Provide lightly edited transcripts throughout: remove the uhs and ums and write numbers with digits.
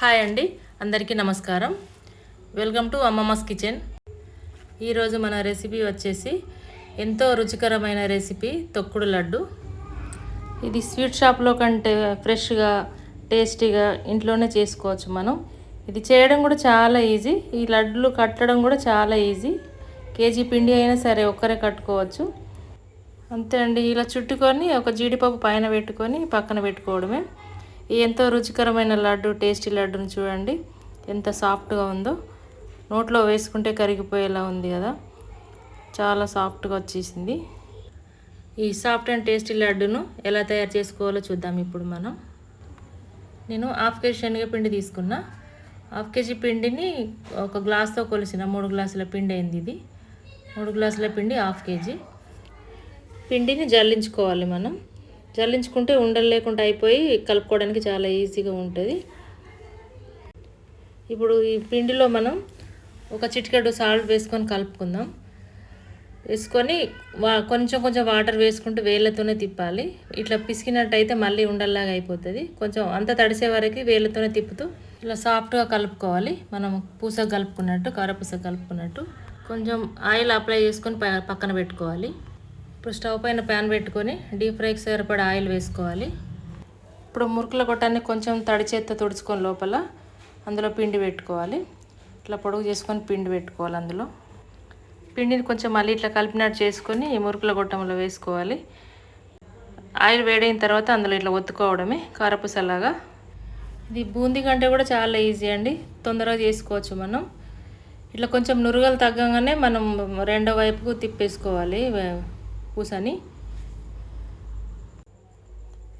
Hi అండి, అందరికీ నమస్కారం. Welcome to అమ్మమ్మస్ kitchen. ఈరోజు మన రెసిపీ వచ్చేసి ఎంతో రుచికరమైన రెసిపీ తొక్కుడు లడ్డు. ఇది స్వీట్ షాప్లో కంటే ఫ్రెష్గా టేస్టీగా ఇంట్లోనే చేసుకోవచ్చు మనం. ఇది చేయడం కూడా చాలా ఈజీ. ఈ లడ్డులు కట్టడం కూడా చాలా ఈజీ. కేజీ పిండి అయినా సరే ఒక్కరే కట్టుకోవచ్చు. అంతే అండి, ఇలా చుట్టుకొని ఒక జీడిపప్పు పైన పెట్టుకొని పక్కన పెట్టుకోవడమే. ఎంతో రుచికరమైన లడ్డు, టేస్టీ లడ్డుని చూడండి ఎంత సాఫ్ట్గా ఉందో. నోట్లో వేసుకుంటే కరిగిపోయేలా ఉంది కదా, చాలా సాఫ్ట్గా వచ్చేసింది. ఈ సాఫ్ట్ అండ్ టేస్టీ లడ్డును ఎలా తయారు చేసుకోవాలో చూద్దాం ఇప్పుడు మనం. నేను హాఫ్ కేజీ శనగపిండి తీసుకున్నా. హాఫ్ కేజీ పిండిని ఒక గ్లాస్తో కొలిసిన 3 గ్లాసుల పిండి అయింది ఇది. 3 గ్లాసుల పిండి హాఫ్ కేజీ. పిండిని జల్లించుకోవాలి మనం. జల్లించుకుంటే ఉండలు లేకుండా అయిపోయి కలుపుకోవడానికి చాలా ఈజీగా ఉంటుంది. ఇప్పుడు ఈ పిండిలో మనం ఒక చిటికెడు సాల్ట్ వేసుకొని కలుపుకుందాం. వేసుకొని కొంచెం కొంచెం వాటర్ వేసుకుంటూ వేళ్ళతోనే తిప్పాలి. ఇట్లా పిసికినట్టయితే మళ్ళీ ఉండల్లాగా అయిపోతుంది. కొంచెం అంత తడిసే వరకు వేళ్ళతోనే తిప్పుతూ ఇలా సాఫ్ట్గా కలుపుకోవాలి. మనం పూస కలుపుకున్నట్టు, కారపూస కలుపుకున్నట్టు. కొంచెం ఆయిల్ అప్లై చేసుకొని పక్కన పెట్టుకోవాలి. ఇప్పుడు స్టవ్ పైన ప్యాన్ పెట్టుకొని డీప్ ఫ్రైకి సరిపడా ఆయిల్ వేసుకోవాలి. ఇప్పుడు మురుకుల గొట్టాన్ని కొంచెం తడి చేత్తో తుడుచుకొని లోపల అందులో పిండి పెట్టుకోవాలి. ఇట్లా పొడుగు చేసుకొని పిండి పెట్టుకోవాలి. అందులో పిండిని కొంచెం మళ్ళీ ఇట్లా కలిపినట్టు చేసుకొని మురుకుల గొట్టంలో వేసుకోవాలి. ఆయిల్ వేడైన తర్వాత అందులో ఇట్లా ఒత్తుకోవడమే కారపూసలాగా. ఇది బూందీ కంటే కూడా చాలా ఈజీ అండి, తొందరగా చేసుకోవచ్చు మనం. ఇట్లా కొంచెం నురగలు తగ్గగానే మనం రెండో వైపుకు తిప్పేసుకోవాలి పూసని.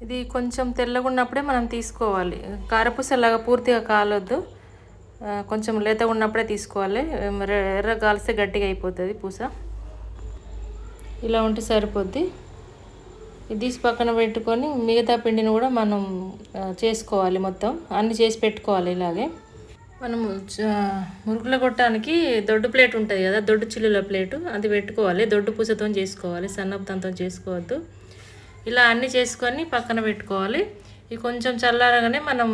ఇది కొంచెం తెల్లగా ఉన్నప్పుడే మనం తీసుకోవాలి. కారపూసలాగా పూర్తిగా కాలొద్దు, కొంచెం లేతగా ఉన్నప్పుడే తీసుకోవాలి. ఎర్ర కాలిస్తే గట్టిగా అయిపోతుంది పూస. ఇలా ఉంటే సరిపోద్ది. ఇది తీసి పక్కన పెట్టుకొని మిగతా పిండిని కూడా మనం చేసుకోవాలి. మొత్తం అన్నీ చేసి పెట్టుకోవాలి. ఇలాగే మనము మురుకుల కొట్టడానికి దొడ్డు ప్లేట్ ఉంటుంది కదా, దొడ్డు చిల్లుల ప్లేటు, అది పెట్టుకోవాలి. దొడ్డు పూసతో చేసుకోవాలి, సన్నపు దాంతో చేసుకోవద్దు. ఇలా అన్నీ చేసుకొని పక్కన పెట్టుకోవాలి. ఇవి కొంచెం చల్లారగానే మనం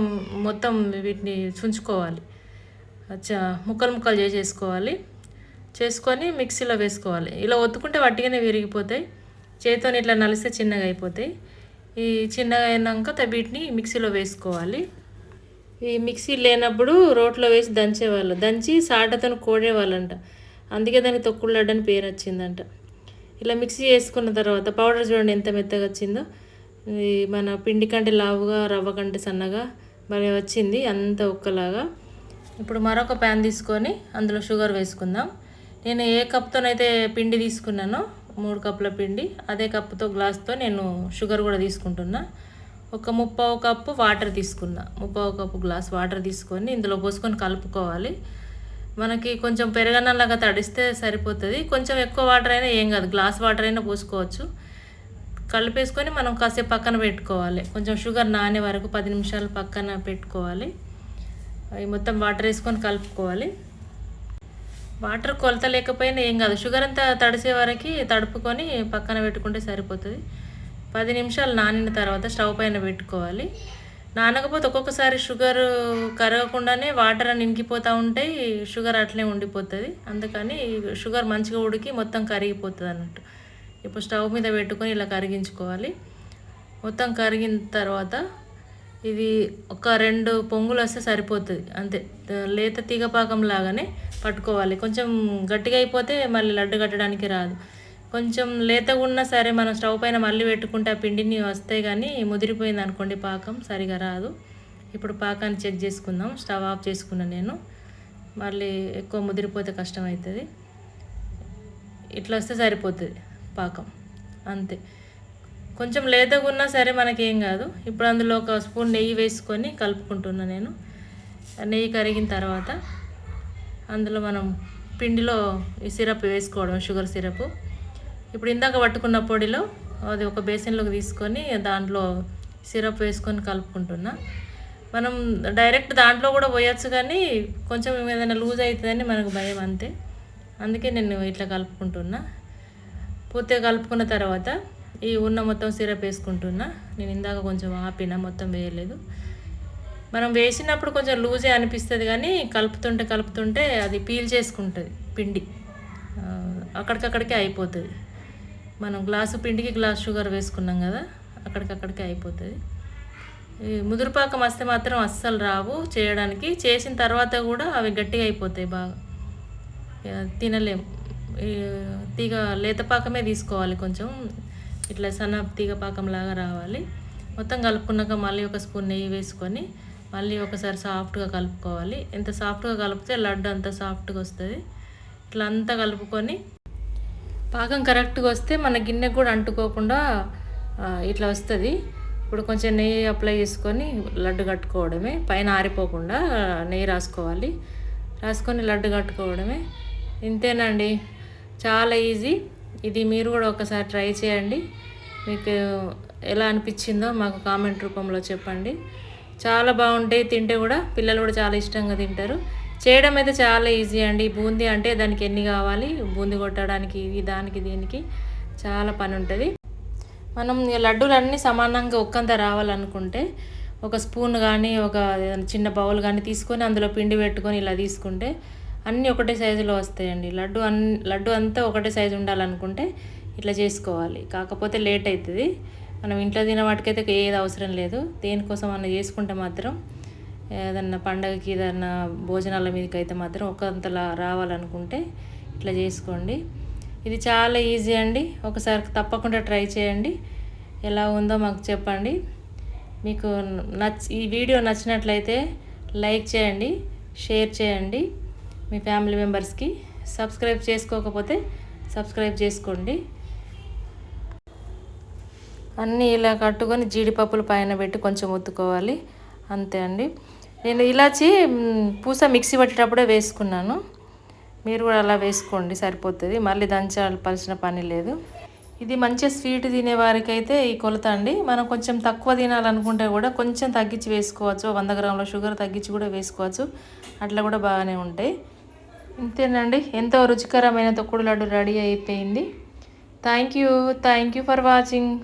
మొత్తం వీటిని చుంచుకోవాలి. ముక్కలు ముక్కలు చేసేసుకోవాలి. చేసుకొని మిక్సీలో వేసుకోవాలి. ఇలా ఒత్తుకుంటే వట్టిగానే విరిగిపోతాయి. చేతితో ఇట్లా నలిస్తే చిన్నగా అయిపోతాయి. ఈ చిన్నగా అయినాక వీటిని మిక్సీలో వేసుకోవాలి. ఈ మిక్సీ లేనప్పుడు రోట్లో వేసి దంచేవాళ్ళు, దంచి సాటతో కోడేవాళ్ళంట. అందుకే దానికి తొక్కుడు లడ్డు అని పేరు వచ్చిందంట. ఇలా మిక్సీ చేసుకున్న తర్వాత పౌడర్ చూడండి ఎంత మెత్తగా వచ్చిందో. మన పిండి కంటే లావుగా, రవ్వ కంటే సన్నగా మరి వచ్చింది, అంత ఒక్కలాగా. ఇప్పుడు మరొక ప్యాన్ తీసుకొని అందులో షుగర్ వేసుకుందాం. నేను ఏ కప్తోనైతే పిండి తీసుకున్నానో 3 కప్పుల పిండి, అదే కప్పుతో గ్లాస్తో నేను షుగర్ కూడా తీసుకుంటున్నా. ఒక 3/4 కప్పు వాటర్ తీసుకున్నా. 3/4 కప్పు గ్లాస్ వాటర్ తీసుకొని ఇందులో పోసుకొని కలుపుకోవాలి. మనకి కొంచెం పెరగనలాగా తడిస్తే సరిపోతుంది. కొంచెం ఎక్కువ వాటర్ అయినా ఏం కాదు, గ్లాస్ వాటర్ అయినా పోసుకోవచ్చు. కలిపేసుకొని మనం కాసేపు పక్కన పెట్టుకోవాలి. కొంచెం షుగర్ నానే వరకు 10 నిమిషాలు పక్కన పెట్టుకోవాలి. అవి మొత్తం వాటర్ వేసుకొని కలుపుకోవాలి. వాటర్ కొలత లేకపోయినా ఏం కాదు, షుగర్ అంతా తడిసే వరకు తడుపుకొని పక్కన పెట్టుకుంటే సరిపోతుంది. 10 నిమిషాలు నానిన తర్వాత స్టవ్ పైన పెట్టుకోవాలి. నానకపోతే ఒక్కొక్కసారి షుగర్ కరగకుండానే వాటర్ అని ఇంకిపోతూ ఉంటాయి, షుగర్ అట్లే ఉండిపోతుంది. అందుకని షుగర్ మంచిగా ఉడికి మొత్తం కరిగిపోతుంది అన్నట్టు. ఇప్పుడు స్టవ్ మీద పెట్టుకొని ఇలా కరిగించుకోవాలి. మొత్తం కరిగిన తర్వాత ఇది ఒక 2 పొంగులు వస్తే సరిపోతుంది అంతే. లేత తీగపాకం లాగానే పట్టుకోవాలి. కొంచెం గట్టిగా అయిపోతే మళ్ళీ లడ్డు కట్టడానికి రాదు. కొంచెం లేతగా ఉన్నా సరే మనం స్టవ్ పైన మళ్ళీ పెట్టుకుంటే ఆ పిండిని వస్తాయి, కానీ ముదిరిపోయింది అనుకోండి పాకం సరిగా రాదు. ఇప్పుడు పాకాన్ని చెక్ చేసుకుందాం. స్టవ్ ఆఫ్ చేసుకున్నాను నేను, మళ్ళీ ఎక్కువ ముదిరిపోతే కష్టం అవుతుంది. ఇట్లా వస్తే సరిపోతుంది పాకం, అంతే. కొంచెం లేతగా ఉన్నా సరే మనకేం కాదు. ఇప్పుడు అందులో ఒక స్పూన్ నెయ్యి వేసుకొని కలుపుకుంటున్నాను నేను. నెయ్యి కరిగిన తర్వాత అందులో మనం పిండిలో ఈ సిరప్ వేసుకోవడం, షుగర్ సిరప్. ఇప్పుడు ఇందాక పట్టుకున్న పొడిలో అది ఒక బేసిన్లోకి తీసుకొని దాంట్లో సిరప్ వేసుకొని కలుపుకుంటున్నా. మనం డైరెక్ట్ దాంట్లో కూడా పోయచ్చు, కానీ కొంచెం ఏదైనా లూజ్ అవుతుందని మనకు భయం, అంతే. అందుకే నేను ఇట్లా కలుపుకుంటున్నా. పూర్తిగా కలుపుకున్న తర్వాత ఈ ఉన్న మొత్తం సిరప్ వేసుకుంటున్నా. నేను ఇందాక కొంచెం ఆపిన, మొత్తం వేయలేదు. మనం వేసినప్పుడు కొంచెం లూజే అనిపిస్తుంది, కానీ కలుపుతుంటే కలుపుతుంటే అది పీల్ చేసుకుంటుంది పిండి, అక్కడికక్కడికే అయిపోతుంది. మనం గ్లాసు పిండికి గ్లాస్ షుగర్ వేసుకున్నాం కదా, అక్కడికక్కడికే అయిపోతుంది. ఈ ముదురుపాకం వస్తే మాత్రం అస్సలు రావు చేయడానికి. చేసిన తర్వాత కూడా అవి గట్టిగా అయిపోతాయి బాగా, తినలేం. తీగ లేతపాకమే తీసుకోవాలి, కొంచెం ఇట్లా సన్న తీగ పాకంలాగా రావాలి. మొత్తం కలుపుకున్నాక మళ్ళీ ఒక స్పూన్ నెయ్యి వేసుకొని మళ్ళీ ఒకసారి సాఫ్ట్గా కలుపుకోవాలి. ఎంత సాఫ్ట్గా కలిపితే లడ్డు అంత సాఫ్ట్గా వస్తుంది. ఇట్లా అంతా కలుపుకొని పాకం కరెక్ట్గా వస్తే మన గిన్నెకు కూడా అంటుకోకుండా ఇట్లా వస్తుంది. ఇప్పుడు కొంచెం నెయ్యి అప్లై చేసుకొని లడ్డు కట్టుకోవడమే, పైన ఆరిపోకుండా నెయ్యి రాసుకోవాలి. రాసుకొని లడ్డు కట్టుకోవడమే. ఇంతేనండి, చాలా ఈజీ. ఇది మీరు కూడా ఒకసారి ట్రై చేయండి. మీకు ఎలా అనిపించిందో మాకు కామెంట్ రూపంలో చెప్పండి. చాలా బాగుంటాయి, తింటే కూడా పిల్లలు కూడా చాలా ఇష్టంగా తింటారు. చేయడం అయితే చాలా ఈజీ అండి. బూందీ అంటే దానికి ఎన్ని కావాలి, బూందీ కొట్టడానికి ఇది దానికి దీనికి చాలా పని ఉంటుంది. మనం లడ్డూలన్నీ సమానంగా ఒక్కంత రావాలనుకుంటే ఒక స్పూన్ కానీ ఒక చిన్న బౌల్ కానీ తీసుకొని అందులో పిండి పెట్టుకొని ఇలా తీసుకుంటే అన్నీ ఒకటే సైజులో వస్తాయండి. లడ్డు అంతా ఒకటే సైజు ఉండాలనుకుంటే ఇట్లా చేసుకోవాలి. కాకపోతే లేట్ అవుతుంది. మనం ఇంట్లో తినే వాటికైతే ఏది అవసరం లేదు. దేనికోసం అన్న చేసుకుంటే మాత్రం, ఏదన్నా పండగకి ఏదన్నా భోజనాల మీదకి అయితే మాత్రం ఒకంతలా రావాలనుకుంటే ఇట్లా చేసుకోండి. ఇది చాలా ఈజీ అండి. ఒకసారి తప్పకుండా ట్రై చేయండి. ఎలా ఉందో మాకు చెప్పండి. మీకు ఈ వీడియో నచ్చినట్లయితే లైక్ చేయండి, షేర్ చేయండి మీ ఫ్యామిలీ మెంబర్స్కి. సబ్స్క్రైబ్ చేసుకోకపోతే సబ్స్క్రైబ్ చేసుకోండి. అన్నీ ఇలా కట్టుకొని జీడిపప్పులు పైన పెట్టి కొంచెం ఒత్తుకోవాలి, అంతే అండి. నేను ఇలాచి పూస మిక్సీ పట్టేటప్పుడే వేసుకున్నాను. మీరు కూడా అలా వేసుకోండి, సరిపోతుంది. మళ్ళీ దంచాల్సిన పని లేదు. ఇది మంచిగా స్వీట్ తినేవారికి అయితే ఈ కొలత అండి. మనం కొంచెం తక్కువ తినాలనుకుంటే కూడా కొంచెం తగ్గించి వేసుకోవచ్చు. 100 గ్రాముల షుగర్ తగ్గించి కూడా వేసుకోవచ్చు. అట్లా కూడా బాగానే ఉంటాయి. ఇంతేనండి, ఎంతో రుచికరమైన తొక్కుడు లడ్డు రెడీ అయిపోయింది. Thank you for watching.